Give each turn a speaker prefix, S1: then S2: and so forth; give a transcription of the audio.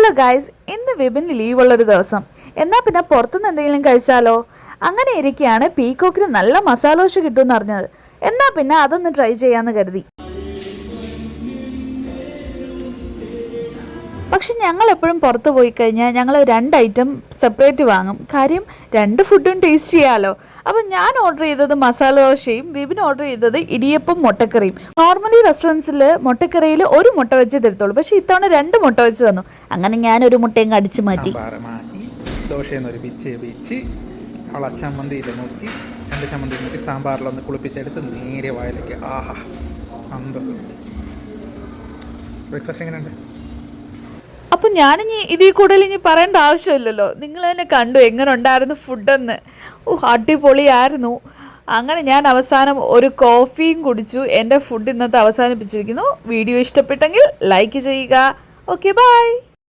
S1: Hello guys, ഇന്ന് വിപിന് ലീവുള്ളൊരു ദിവസം. എന്നാൽ പിന്നെ പുറത്തുനിന്ന് എന്തെങ്കിലും കഴിച്ചാലോ? അങ്ങനെ ഇരിക്കുകയാണ് പീകോക്കിന് നല്ല മസാല ദോശ കിട്ടുമെന്ന് അറിഞ്ഞത്. എന്നാൽ പിന്നെ അതൊന്ന് ട്രൈ ചെയ്യാമെന്ന് കരുതി. പക്ഷെ ഞങ്ങൾ എപ്പോഴും പുറത്ത് പോയി കഴിഞ്ഞാൽ ഞങ്ങൾ 2 ഐറ്റം സെപ്പറേറ്റ് വാങ്ങും. കാര്യം 2 ഫുഡും ടേസ്റ്റ് ചെയ്യാമല്ലോ. അപ്പം ഞാൻ ഓർഡർ ചെയ്തത് മസാല ദോശയും വിപിൻ ഓർഡർ ചെയ്തത് ഇടിയപ്പം മുട്ടക്കറിയും. നോർമലി റെസ്റ്റോറൻറ്റ്സിൽ മുട്ടക്കറിയിൽ ഒരു മുട്ട വെച്ച് തരത്തുള്ളൂ, പക്ഷെ ഇത്തവണ 2 മുട്ട വെച്ച് തന്നു. അങ്ങനെ ഞാനൊരു മുട്ടയും കടിച്ചു മാറ്റി.
S2: ദോശയെന്നൊരു പിച്ച് അവളെ ചമ്മന്തിയിൽ നോക്കി 2 ചമ്മന്തി നോക്കി സാമ്പാറിലൊന്ന് കുളിപ്പിച്ചെടുത്ത് നേരെ വായിലേക്ക്. ആഹാ, അന്തസ്. ബ്രേക്ക്ഫാസ്റ്റ് എങ്ങനെയുണ്ട്?
S1: അപ്പം ഞാനിനി ഇതിൽ കൂടുതൽ ഇനി പറയേണ്ട ആവശ്യമില്ലല്ലോ. നിങ്ങൾ തന്നെ കണ്ടു എങ്ങനെ ഉണ്ടായിരുന്നു ഫുഡെന്ന്. അടിപൊളിയായിരുന്നു. അങ്ങനെ ഞാൻ അവസാനം ഒരു കോഫിയും കുടിച്ചു. എൻ്റെ ഫുഡ് ഇന്നത്തെ അവസാനിപ്പിച്ചിരിക്കുന്നു. വീഡിയോ ഇഷ്ടപ്പെട്ടെങ്കിൽ ലൈക്ക് ചെയ്യുക. Okay, by.